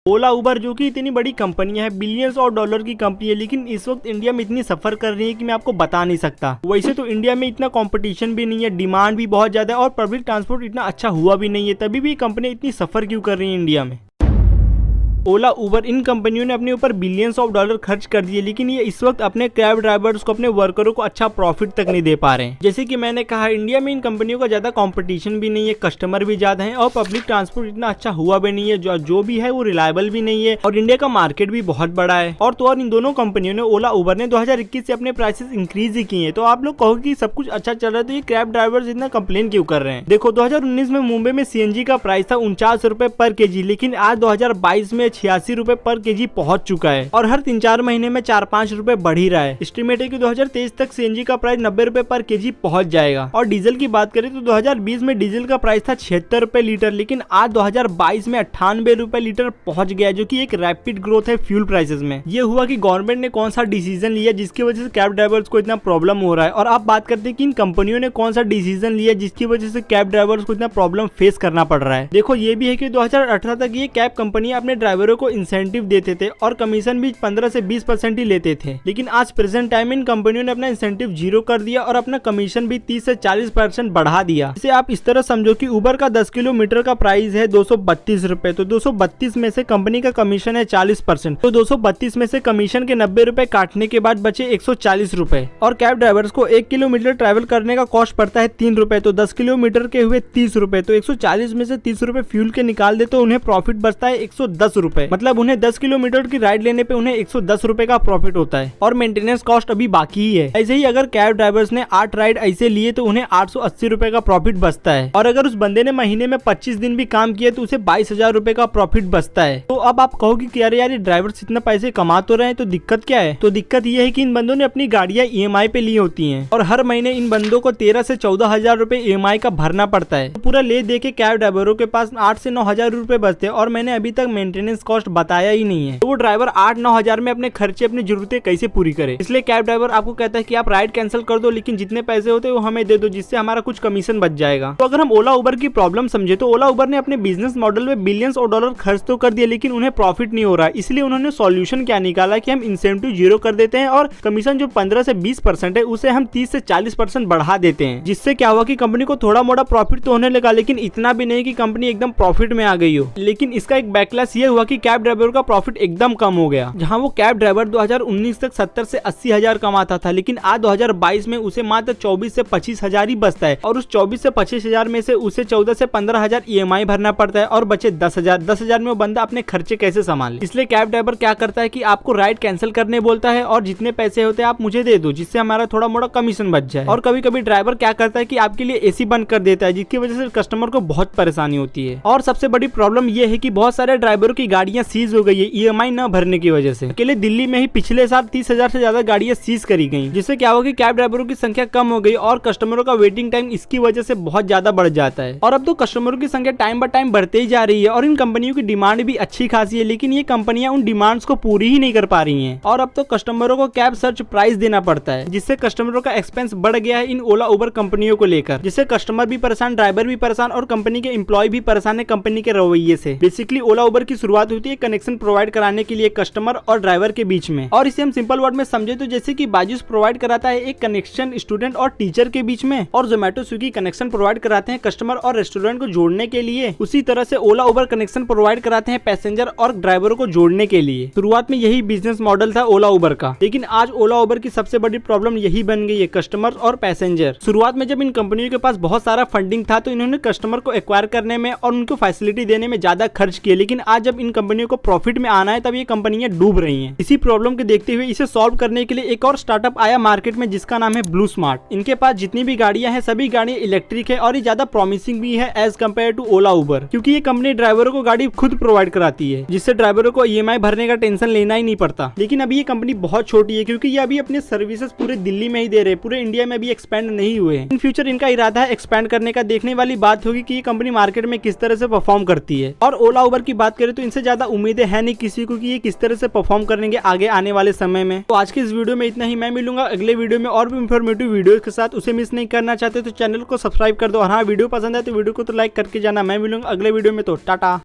ओला उबर जो कि इतनी बड़ी कंपनी है, बिलियंस ऑफ डॉलर की कंपनी है, लेकिन इस वक्त इंडिया में इतनी सफर कर रही है कि मैं आपको बता नहीं सकता। वैसे तो इंडिया में इतना कंपटीशन भी नहीं है, डिमांड भी बहुत ज्यादा है और पब्लिक ट्रांसपोर्ट इतना अच्छा हुआ भी नहीं है, तभी भी कंपनी इतनी सफर क्यों कर रही है इंडिया में। ओला उबर इन कंपनियों ने अपने ऊपर बिलियंस ऑफ डॉलर खर्च कर दिए, लेकिन ये इस वक्त अपने कैब ड्राइवर्स को, अपने वर्करों को अच्छा प्रॉफिट तक नहीं दे पा रहे हैं। जैसे कि मैंने कहा, इंडिया में इन कंपनियों का ज्यादा कंपटीशन भी नहीं है, कस्टमर भी ज्यादा है और पब्लिक ट्रांसपोर्ट इतना अच्छा हुआ भी नहीं है, जो भी है वो रिलायबल भी नहीं है और इंडिया का मार्केट भी बहुत बड़ा है। और तो और इन दोनों कंपनियों ने, ओला उबर ने 2021 से अपने प्राइसेस इंक्रीज ही किए हैं। तो आप लोग कहोगे कि सब कुछ अच्छा चल रहा है तो ये कैब ड्राइवर्स इतना कंप्लेन क्यों कर रहे हैं। देखो, 2019 में मुंबई में सीएनजी का प्राइस था 49 रुपए पर केजी, लेकिन आज 2022 में 86 रुपए पर केजी पहुंच चुका है और हर 3-4 महीने में 4-5 रुपए बढ़ ही रहा है। एस्टिमेट है कि 2023 तक सीएनजी का प्राइस 90 रुपए पर केजी पहुंच जाएगा। और डीजल की बात करें तो 2020 में डीजल का प्राइस था 76 रुपए लीटर, लेकिन आज 2022 में 98 रुपए लीटर पहुंच गया, जो कि एक रैपिड ग्रोथ है फ्यूल प्राइसेस में। ये हुआ कि गवर्नमेंट ने कौन सा डिसीजन लिया जिसकी वजह से कैब ड्राइवर्स को इतना प्रॉब्लम हो रहा है। और आप बात करते हैं कि इन कंपनियों ने कौन सा डिसीजन लिया जिसकी वजह से कैब ड्राइवर्स को इतना प्रॉब्लम फेस करना पड़ रहा है। देखो, ये भी है कि 2018 तक ये कैब कंपनियां अपने ड्राइवरों को इंसेंटिव देते थे और कमीशन भी 15 से 20% ही लेते थे, लेकिन आज प्रेजेंट टाइम इन कंपनियों ने अपना इंसेंटिव 0 कर दिया और अपना कमीशन भी 30 से 40% बढ़ा दिया। इसे आप इस तरह समझो कि उबर का 10 किलोमीटर का प्राइस है 232 रुपए, तो 232 में से कंपनी का कमीशन है 40%, तो 232 में से कमीशन के 90 रुपए काटने के बाद बचे 140 रुपए। और कैब ड्राइवर्स को 1 किलोमीटर ट्रैवल करने का कॉस्ट पड़ता है 3 रुपए, तो 10 किलोमीटर के हुए 30 रुपए, तो 140 में से 30 रुपए फ्यूल के निकाल दे तो उन्हें प्रॉफिट बचता है 110 रुपए। मतलब उन्हें 10 किलोमीटर की राइड लेने पे उन्हें 110 रुपए का प्रॉफिट होता है और मेंटेनेंस कॉस्ट अभी बाकी ही है। ऐसे ही अगर कैब ड्राइवर्स ने 8 राइड ऐसे लिए तो उन्हें 880 रुपए का प्रॉफिट बचता है। और अगर उस बंदे ने महीने में 25 दिन भी काम किया तो उसे 22,000 रुपए का प्रॉफिट बचता है। तो अब आप कहोगे कि यार ये ड्राइवर्स इतना पैसे कमा तो रहे हैं, तो दिक्कत क्या है। तो दिक्कत ये है कि इन बंदों ने अपनी गाड़ियां EMI पे ली होती है और हर महीने इन बंदों को 13 से 14,000 रुपए EMI का भरना पड़ता है। तो पूरा ले दे के कैब ड्राइवरों के पास 8 से 9,000 रुपए बचते हैं और मैंने अभी तक मेंटेनेंस कॉस्ट बताया ही नहीं है। तो वो ड्राइवर 8-9,000 में अपने खर्चे, अपनी जरूरतें कैसे पूरी करे। इसलिए कैब ड्राइवर आपको कहता है कि आप राइड कैंसिल कर दो, लेकिन जितने पैसे होते हैं वो हमें दे दो, जिससे हमारा कुछ कमीशन बच जाएगा। तो अगर हम ओला उबर की प्रॉब्लम समझे तो ओला उबर ने अपने बिजनेस मॉडल में बिलियंस ऑफ डॉलर खर्च तो कर दिया, लेकिन उन्हें प्रॉफिट नहीं हो रहा है। इसलिए उन्होंने सॉल्यूशन क्या निकाला कि हम इंसेंटिव 0 कर देते हैं और कमीशन जो 15 से 20% है उसे हम 30 से 40% बढ़ा देते हैं, जिससे क्या हुआ कि कंपनी को थोड़ा मोटा प्रॉफिट तो होने लगा, लेकिन इतना भी नहीं कि कंपनी एकदम प्रॉफिट में आ गई हो। लेकिन इसका एक बैकलैश ये हुआ कि कैब ड्राइवर का प्रॉफिट एकदम कम हो गया। जहां वो कैब ड्राइवर 2019 तक 70 से 80 हजार कमाता था, लेकिन आज 2022 में उसे मात्र 24 से 25 हजार ही बचता है और उस 24 से 25 हजार में से उसे 14 से 15 हजार EMI भरना पड़ता है और बचे 10,000 में वो बंदा अपने खर्चे कैसे संभाले। इसलिए कैब ड्राइवर क्या करता है कि आपको राइड कैंसिल करने बोलता है और जितने पैसे होते हैं आप मुझे दे दो, जिससे हमारा थोड़ा मोटा कमीशन बच जाए। और कभी कभी ड्राइवर क्या करता है कि आपके लिए AC बंद कर देता है, जिसकी वजह से कस्टमर को बहुत परेशानी होती है। और सबसे बड़ी प्रॉब्लम यह है कि बहुत सारे ड्राइवरों की गाड़ियां सीज हो गई है EMI न भरने की वजह से। अकेले दिल्ली में ही पिछले साल 30,000 से ज्यादा गाड़ियां सीज करी गई, जिससे क्या होगा कि कैब ड्राइवरों की संख्या कम हो गई और कस्टमरों का वेटिंग टाइम इसकी वजह से बहुत ज्यादा बढ़ जाता है। और अब तो कस्टमरों की संख्या टाइम बाय टाइम बढ़ते ही जा रही है और इन कंपनियों की डिमांड भी अच्छी खासी है, लेकिन ये कंपनियां उन डिमांड्स को पूरी ही नहीं कर पा रही हैं। और अब तो कस्टमरों को कैब सर्च प्राइस देना पड़ता है, जिससे कस्टमरों का एक्सपेंस बढ़ गया है इन ओला उबर कंपनियों को लेकर, जिससे कस्टमर भी परेशान, ड्राइवर भी परेशान और कंपनी के एम्प्लॉय भी परेशान है कंपनी के रवैये से। बेसिकली ओला उबर की शुरुआत होती है कनेक्शन प्रोवाइड कराने के लिए कस्टमर और ड्राइवर के बीच में। और इसे हम सिंपल वर्ड में समझे तो जैसे कि बाजूस प्रोवाइड कराता है एक कनेक्शन स्टूडेंट और टीचर के बीच में, और जोमेटो स्विगी कनेक्शन प्रोवाइड कराते हैं कस्टमर और रेस्टोरेंट को जोड़ने के लिए, उसी तरह से ओला उबर कनेक्शन प्रोवाइड कराते हैं पैसेंजर और ड्राइवरों को जोड़ने के लिए। शुरुआत में यही बिजनेस मॉडल था ओला उबर का, लेकिन आज ओला उबर की सबसे बड़ी प्रॉब्लम यही बन गई है, कस्टमर और पैसेंजर। शुरुआत में जब इन कंपनियों के पास बहुत सारा फंडिंग था तो इन्होंने कस्टमर को एक्वायर करने में और उनको फैसिलिटी देने में ज्यादा खर्च किए, लेकिन आज जब इन कंपनियों को प्रॉफिट में आना है तब ये कंपनियां डूब रही हैं। इसी प्रॉब्लम के देखते हुए इसे सॉल्व करने के लिए एक और स्टार्टअप आया मार्केट में, जिसका नाम है ब्लू स्मार्ट। इनके पास जितनी भी गाड़ियां हैं सभी गाड़ियां इलेक्ट्रिक है और ये ज्यादा प्रॉमिसिंग भी है एज कम्पेयर टू ओला उबर, क्योंकि ये कंपनी ड्राइवरों को गाड़ी खुद प्रोवाइड कराती है, जिससे ड्राइवरों को EMI भरने का टेंशन लेना ही नहीं पड़ता। लेकिन अभी ये कंपनी बहुत छोटी है, क्योंकि ये अभी अपने सर्विसेज पूरे दिल्ली में ही दे रहे, पूरे इंडिया में अभी एक्सपेंड नहीं हुए हैं। इन फ्यूचर इनका इरादा है एक्सपेंड करने का। देखने वाली बात होगी कि ये कंपनी मार्केट में किस तरह से परफॉर्म करती है। और ओला उबर की बात करें तो इनसे ज्यादा उम्मीदें है नहीं किसी को कि ये किस तरह से परफॉर्म करेंगे आगे आने वाले समय में। तो आज के इस वीडियो में इतना ही। मैं मिलूंगा अगले वीडियो में और भी इंफॉर्मेटिव वीडियो के साथ। उसे मिस नहीं करना चाहते तो चैनल को सब्सक्राइब कर दो और हाँ, वीडियो पसंद है तो वीडियो को तो लाइक करके जाना। मैं मिलूंगा अगले वीडियो में, तो टाटा।